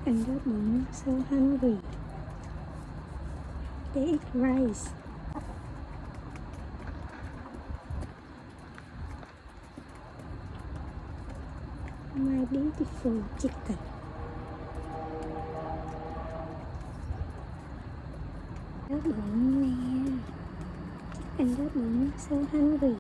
And that mom so hungry. They eat rice. My beautiful chicken. Đói bụng nè. Anh đói bụng so hungry.